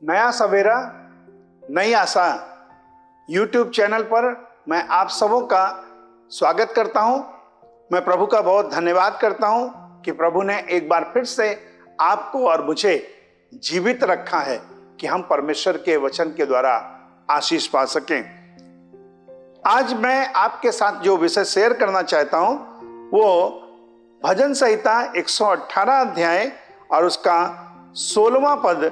नया सवेरा नई आशा YouTube channel पर मैं आप सबों का स्वागत करता हूं। मैं प्रभु का बहुत धन्यवाद करता हूं कि प्रभु ने एक बार फिर से आपको और मुझे जीवित रखा है कि हम परमेश्वर के वचन के द्वारा आशीष पा सकें। आज मैं आपके साथ जो विषय शेयर करना चाहता हूं वो भजन संहिता 118 अध्याय और उसका 16वां पद,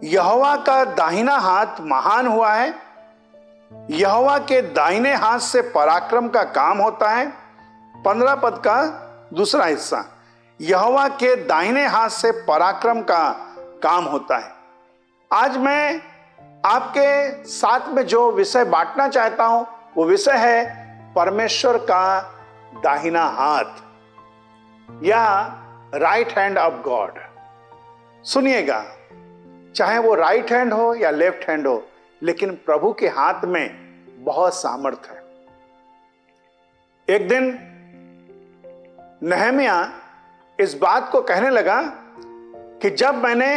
यहोवा का दाहिना हाथ महान हुआ है, यहोवा के दाहिने हाथ से पराक्रम का काम होता है। 15 पद का दूसरा हिस्सा, यहोवा के दाहिने हाथ से पराक्रम का काम होता है। आज मैं आपके साथ में जो विषय बांटना चाहता हूं वो विषय है परमेश्वर का दाहिना हाथ या राइट हैंड ऑफ गॉड। सुनिएगा, चाहे वो राइट हैंड हो या लेफ्ट हैंड हो, लेकिन प्रभु के हाथ में बहुत सामर्थ्य है। एक दिन नहम्याह इस बात को कहने लगा कि जब मैंने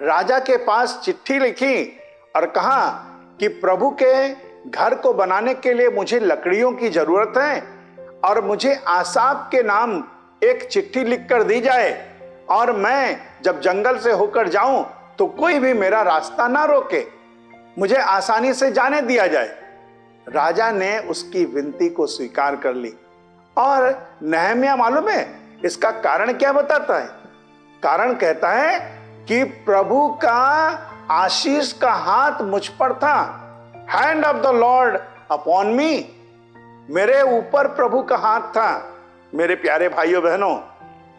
राजा के पास चिट्ठी लिखी और कहा कि प्रभु के घर को बनाने के लिए मुझे लकड़ियों की जरूरत है और मुझे आसाफ के नाम एक चिट्ठी लिखकर दी जाए और मैं जब जंगल से होकर जाऊं तो कोई भी मेरा रास्ता ना रोके, मुझे आसानी से जाने दिया जाए। राजा ने उसकी विनती को स्वीकार कर ली। और नहम्याह मालूम है इसका कारण क्या बताता है? कारण कहता है कि प्रभु का आशीष का हाथ मुझ पर था। Hand of the Lord upon मी, मेरे ऊपर प्रभु का हाथ था। मेरे प्यारे भाइयों बहनों,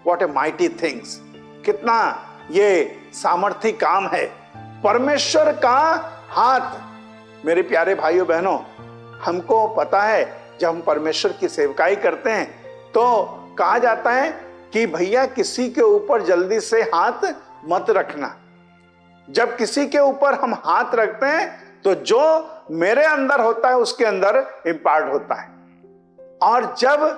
व्हाट ए माइटी थिंग्स, कितना ये सामर्थी काम है परमेश्वर का हाथ। मेरे प्यारे भाइयों बहनों, हमको पता है जब हम परमेश्वर की सेवकाई करते हैं तो कहा जाता है कि भैया किसी के ऊपर जल्दी से हाथ मत रखना। जब किसी के ऊपर हम हाथ रखते हैं तो जो मेरे अंदर होता है उसके अंदर इंपार्ट होता है, और जब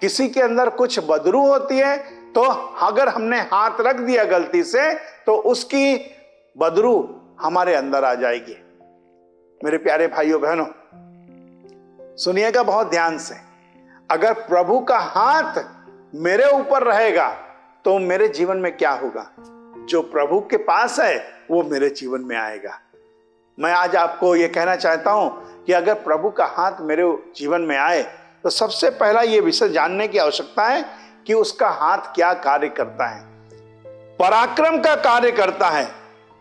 किसी के अंदर कुछ बदरू होती है तो अगर हमने हाथ रख दिया गलती से तो उसकी बदरू हमारे अंदर आ जाएगी। मेरे प्यारे भाइयों बहनों, सुनिएगा बहुत ध्यान से। अगर प्रभु का हाथ मेरे ऊपर रहेगा तो मेरे जीवन में क्या होगा? जो प्रभु के पास है वो मेरे जीवन में आएगा। मैं आज आपको ये कहना चाहता हूं कि अगर प्रभु का हाथ मेरे जीवन में आए तो सबसे पहला ये विषय जानने की आवश्यकता है कि उसका हाथ क्या कार्य करता है। पराक्रम का कार्य करता है,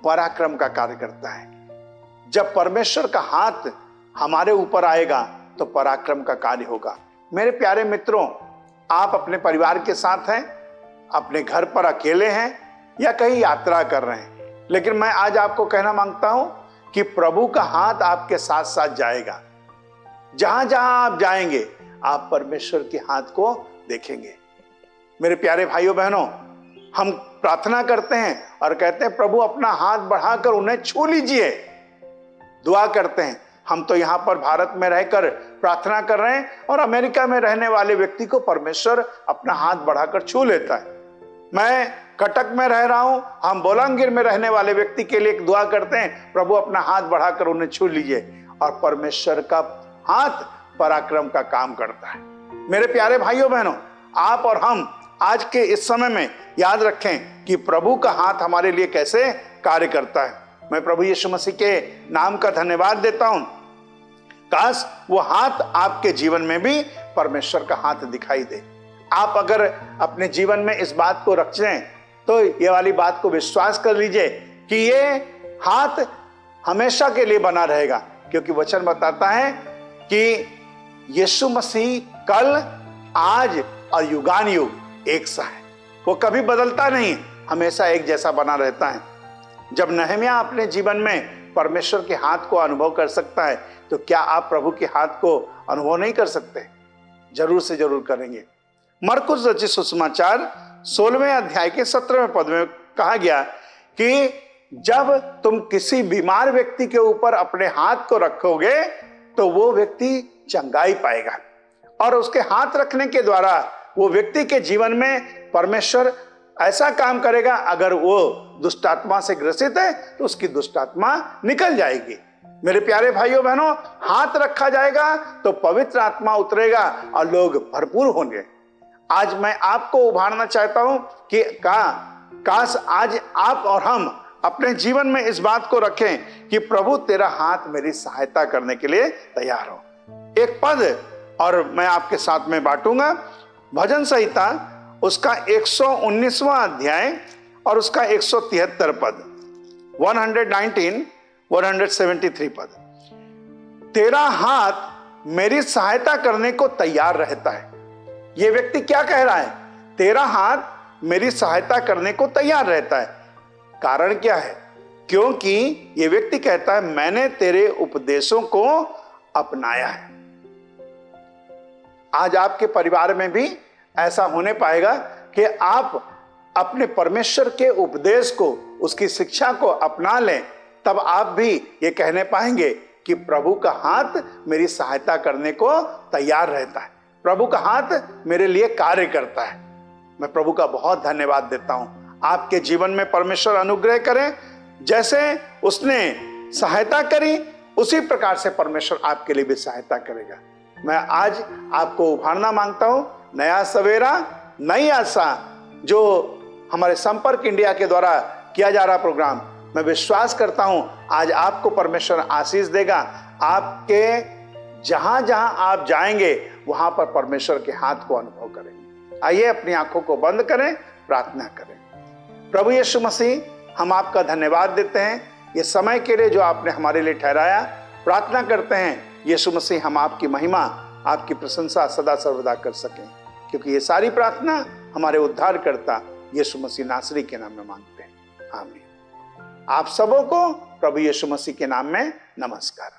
पराक्रम का कार्य करता है। जब परमेश्वर का हाथ हमारे ऊपर आएगा तो पराक्रम का कार्य होगा। मेरे प्यारे मित्रों, आप अपने परिवार के साथ हैं, अपने घर पर अकेले हैं या कहीं यात्रा कर रहे हैं, लेकिन मैं आज आपको कहना मांगता हूं कि प्रभु का हाथ आपके साथ साथ जाएगा। जहां जहां आप जाएंगे आप परमेश्वर के हाथ को देखेंगे। मेरे प्यारे भाइयों बहनों, हम प्रार्थना करते हैं और कहते हैं प्रभु अपना हाथ बढ़ाकर उन्हें छू लीजिए। दुआ करते हैं। हम तो यहाँ पर भारत में रहकर प्रार्थना कर रहे हैं और अमेरिका में रहने वाले व्यक्ति को परमेश्वर अपना हाथ बढ़ाकर छू लेता है। मैं कटक में रह रहा हूं, हम बोलांगीर में रहने वाले व्यक्ति के लिए एक दुआ करते हैं, प्रभु अपना हाथ बढ़ाकर उन्हें छू लीजिए, और परमेश्वर का हाथ पराक्रम का काम करता है। मेरे प्यारे भाइयों बहनों, आप और हम आज के इस समय में याद रखें कि प्रभु का हाथ हमारे लिए कैसे कार्य करता है। मैं प्रभु यीशु मसीह के नाम का धन्यवाद देता हूं। काश वो हाथ आपके जीवन में भी परमेश्वर का हाथ दिखाई दे। आप अगर अपने जीवन में इस बात को रखें तो ये वाली बात को विश्वास कर लीजिए कि ये हाथ हमेशा के लिए बना रहेगा, क्योंकि वचन बताता है कि यीशु मसीह कल, आज और युगान युग एक सा है। वो कभी बदलता नहीं, हमेशा एक जैसा बना रहता है। जब नहम्याह अपने जीवन में परमेश्वर के हाथ को अनुभव कर सकता है, तो क्या आप प्रभु के हाथ को अनुभव नहीं कर सकते? जरूर से जरूर करेंगे। मरकुस रचित सुसमाचार 16वें अध्याय के 17वें पद में कहा गया कि जब तुम किसी बीमार व्यक्ति के ऊपर अपने हाथ को रखोगे तो वो व्यक्ति चंगाई पाएगा, और उसके हाथ रखने के द्वारा वो व्यक्ति के जीवन में परमेश्वर ऐसा काम करेगा। अगर वो दुष्टात्मा से ग्रसित है तो उसकी दुष्टात्मा निकल जाएगी। मेरे प्यारे भाइयों बहनों, हाथ रखा जाएगा तो पवित्र आत्मा उतरेगा और लोग भरपूर होंगे। आज मैं आपको उभारना चाहता हूं कि काश आज आप और हम अपने जीवन में इस बात को रखें कि प्रभु तेरा हाथ मेरी सहायता करने के लिए तैयार हो। एक पद और मैं आपके साथ में बांटूंगा। भजन संहिता उसका 119वां अध्याय और उसका 173 पद, 119, 173 पद। तेरा हाथ मेरी सहायता करने को तैयार रहता है। यह व्यक्ति क्या कह रहा है? तेरा हाथ मेरी सहायता करने को तैयार रहता है। कारण क्या है? क्योंकि यह व्यक्ति कहता है मैंने तेरे उपदेशों को अपनाया है। आज आपके परिवार में भी ऐसा होने पाएगा कि आप अपने परमेश्वर के उपदेश को, उसकी शिक्षा को अपना लें, तब आप भी ये कहने पाएंगे कि प्रभु का हाथ मेरी सहायता करने को तैयार रहता है, प्रभु का हाथ मेरे लिए कार्य करता है। मैं प्रभु का बहुत धन्यवाद देता हूं। आपके जीवन में परमेश्वर अनुग्रह करें। जैसे उसने सहायता करी उसी प्रकार से परमेश्वर आपके लिए भी सहायता करेगा। मैं आज आपको उभारना मांगता हूं। नया सवेरा, नई आशा, जो हमारे संपर्क इंडिया के द्वारा किया जा रहा प्रोग्राम, मैं विश्वास करता हूं आज आपको परमेश्वर आशीष देगा। आपके जहां जहां आप जाएंगे वहां पर परमेश्वर के हाथ को अनुभव करेंगे। आइए अपनी आंखों को बंद करें, प्रार्थना करें। प्रभु यीशु मसीह, हम आपका धन्यवाद देते हैं ये समय के लिए जो आपने हमारे लिए ठहराया। प्रार्थना करते हैं यीशु मसीह हम आपकी महिमा, आपकी प्रशंसा सदा सर्वदा कर सकें, क्योंकि ये सारी प्रार्थना हमारे उद्धारकर्ता यीशु मसीह नासरी के नाम में मांगते हैं। आमीन। आप सबों को प्रभु यीशु मसीह के नाम में नमस्कार।